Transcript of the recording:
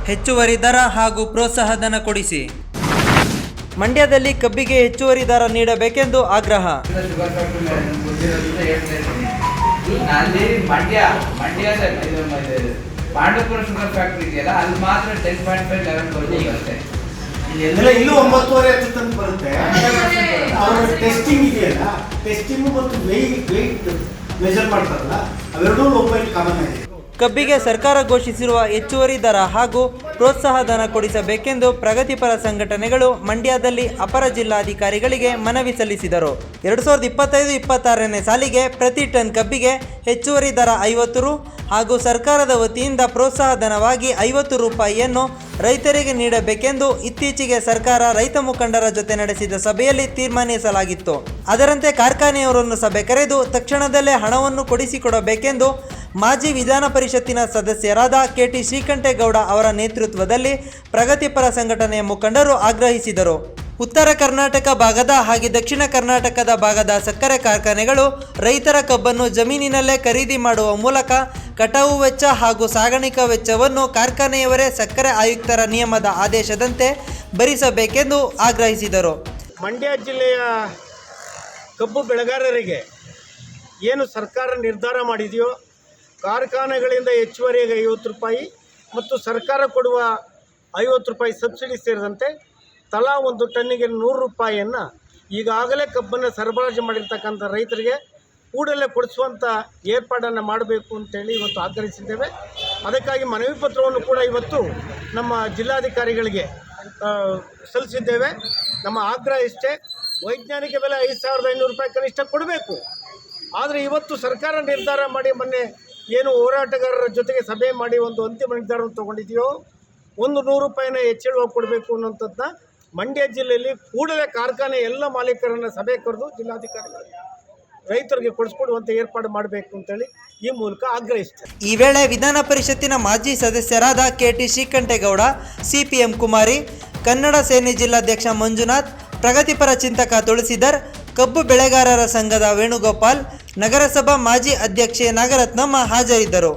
ಹೆಚ್ಚುವರಿ ದರ ಹಾಗೂ ಪ್ರೋತ್ಸಾಹಧನ ಕೊಡಿಸಿ. ಮಂಡ್ಯದಲ್ಲಿ ಕಬ್ಬಿಗೆ ಹೆಚ್ಚುವರಿ ದರ ನೀಡಬೇಕೆಂದು ಆಗ್ರಹ. ಪಾಂಡವಪುರ ಶುಗರ್ ಫ್ಯಾಕ್ಟ್ರಿ ಇದೆಯಲ್ಲ, ಅಲ್ಲಿ ಮಾತ್ರ 10.5 11 ಬರುತ್ತೆ. ಇಲ್ಲೂ 9.5 ತನಕ ಬರುತ್ತೆ. ಅವರ ಟೆಸ್ಟಿಂಗ್ ಇದೆಯಲ್ಲ, ಟೆಸ್ಟಿಂಗ್ ಮತ್ತು ವೆಯ್ಟ್ ಮೆಜರ್ ಮಾಡ್ತಾರಲ್ಲ, ಅವೆರಡೂ ಲೋಪೈಟ್ ಕಾಮನ್ ಆಗಿದೆ. ಕಬ್ಬಿಗೆ ಸರ್ಕಾರ ಘೋಷಿಸಿರುವ ಹೆಚ್ಚುವರಿ ದರ ಹಾಗೂ ಪ್ರೋತ್ಸಾಹಧನ ಕೊಡಿಸಬೇಕೆಂದು ಪ್ರಗತಿಪರ ಸಂಘಟನೆಗಳು ಮಂಡ್ಯದಲ್ಲಿ ಅಪರ ಜಿಲ್ಲಾಧಿಕಾರಿಗಳಿಗೆ ಮನವಿ ಸಲ್ಲಿಸಿದರು. 2025-26ನೇ ಸಾಲಿಗೆ ಪ್ರತಿ ಟನ್ ಕಬ್ಬಿಗೆ ಹೆಚ್ಚುವರಿ ದರ 50 ರು ಹಾಗೂ ಸರ್ಕಾರದ ವತಿಯಿಂದ ಪ್ರೋತ್ಸಾಹಧನವಾಗಿ 50 ರೂಪಾಯಿಯನ್ನು ರೈತರಿಗೆ ನೀಡಬೇಕೆಂದು ಇತ್ತೀಚೆಗೆ ಸರ್ಕಾರ ರೈತ ಮುಖಂಡರ ಜೊತೆ ನಡೆಸಿದ ಸಭೆಯಲ್ಲಿ ತೀರ್ಮಾನಿಸಲಾಗಿತ್ತು. ಅದರಂತೆ ಕಾರ್ಖಾನೆಯವರನ್ನು ಸಭೆ ಕರೆದು ತಕ್ಷಣದಲ್ಲೇ ಹಣವನ್ನು ಕೊಡಿಸಿಕೊಡಬೇಕೆಂದು ಮಾಜಿ ವಿಧಾನ ಪರಿಷತ್ತಿನ ಸದಸ್ಯರಾದ KT ಶ್ರೀಕಂಠೇಗೌಡ ಅವರ ನೇತೃತ್ವದಲ್ಲಿ ಪ್ರಗತಿಪರ ಸಂಘಟನೆಯ ಮುಖಂಡರು ಆಗ್ರಹಿಸಿದರು. ಉತ್ತರ ಕರ್ನಾಟಕ ಭಾಗದ ಹಾಗೆ ದಕ್ಷಿಣ ಕರ್ನಾಟಕದ ಭಾಗದ ಸಕ್ಕರೆ ಕಾರ್ಖಾನೆಗಳು ರೈತರ ಕಬ್ಬನ್ನು ಜಮೀನಿನಲ್ಲೇ ಖರೀದಿ ಮಾಡುವ ಮೂಲಕ ಕಟಾವು ವೆಚ್ಚ ಹಾಗೂ ಸಾಗಾಣಿಕಾ ವೆಚ್ಚವನ್ನು ಕಾರ್ಖಾನೆಯವರೇ ಸಕ್ಕರೆ ಆಯುಕ್ತರ ನಿಯಮದ ಆದೇಶದಂತೆ ಭರಿಸಬೇಕೆಂದು ಆಗ್ರಹಿಸಿದರು. ಮಂಡ್ಯ ಜಿಲ್ಲೆಯ ಕಬ್ಬು ಬೆಳೆಗಾರರಿಗೆ ಏನು ಸರ್ಕಾರ ನಿರ್ಧಾರ ಮಾಡಿದೆಯೋ, ಕಾರ್ಖಾನೆಗಳಿಂದ ಹೆಚ್ಚುವರಿಯಾಗಿ 50 ರೂಪಾಯಿ ಮತ್ತು ಸರ್ಕಾರ ಕೊಡುವ 50 ರೂಪಾಯಿ ಸಬ್ಸಿಡಿ ಸೇರಿದಂತೆ ತಲಾ ಒಂದು ಟನ್ನಿಗೆ 100 ರೂಪಾಯಿಯನ್ನು ಈಗಾಗಲೇ ಕಬ್ಬನ್ನು ಸರಬರಾಜು ಮಾಡಿರ್ತಕ್ಕಂಥ ರೈತರಿಗೆ ಕೂಡಲೇ ಕೊಡಿಸುವಂಥ ಏರ್ಪಾಡನ್ನು ಮಾಡಬೇಕು ಅಂತೇಳಿ ಇವತ್ತು ಆಗ್ರಹಿಸಿದ್ದೇವೆ. ಅದಕ್ಕಾಗಿ ಮನವಿ ಪತ್ರವನ್ನು ಕೂಡ ಇವತ್ತು ನಮ್ಮ ಜಿಲ್ಲಾಧಿಕಾರಿಗಳಿಗೆ ಸಲ್ಲಿಸಿದ್ದೇವೆ. ನಮ್ಮ ಆಗ್ರಹ ಇಷ್ಟೇ, ವೈಜ್ಞಾನಿಕ ಬೆಲೆ 5,500 ರೂಪಾಯಿ ಕನಿಷ್ಠ ಕೊಡಬೇಕು. ಆದರೆ ಇವತ್ತು ಸರ್ಕಾರ ನಿರ್ಧಾರ ಮಾಡಿ ಮೊನ್ನೆ ಏನು ಹೋರಾಟಗಾರರ ಜೊತೆಗೆ ಸಭೆ ಮಾಡಿ ಒಂದು ಅಂತಿಮ ನಿರ್ಧಾರವನ್ನು ತೊಗೊಂಡಿದೆಯೋ, 100 ರೂಪಾಯಿನ ಹೆಚ್ಚಳವಾಗಿ ಕೊಡಬೇಕು ಅನ್ನೋಂಥದ್ದನ್ನ ಮಂಡ್ಯ ಜಿಲ್ಲೆಯಲ್ಲಿ ಕೂಡಲೇ ಕಾರ್ಖಾನೆ ಎಲ್ಲ ಮಾಲೀಕರನ್ನು ಸಭೆ ಕರೆದು ಜಿಲ್ಲಾಧಿಕಾರಿಗಳು ರೈತರಿಗೆ ಕೊಡಿಸ್ಕೊಡುವಂಥ ಏರ್ಪಾಡು ಮಾಡಬೇಕು ಅಂತೇಳಿ ಈ ಮೂಲಕ ಆಗ್ರಹಿಸ್ತಾರೆ. ಈ ವೇಳೆ ವಿಧಾನ ಪರಿಷತ್ತಿನ ಮಾಜಿ ಸದಸ್ಯರಾದ KT ಶ್ರೀಕಂಠೇಗೌಡ, CPM ಕುಮಾರಿ, ಕನ್ನಡ ಸೇನೆ ಜಿಲ್ಲಾಧ್ಯಕ್ಷ ಮಂಜುನಾಥ್, ಪ್ರಗತಿಪರ ಚಿಂತಕ ತುಳಸಿಧರ್, ಕಬ್ಬು ಬೆಳೆಗಾರರ ಸಂಘದ ವೇಣುಗೋಪಾಲ್, ನಗರಸಭಾ ಮಾಜಿ ಅಧ್ಯಕ್ಷೆ ನಾಗರತ್ನಮ್ಮ ಹಾಜರಿದ್ದರು.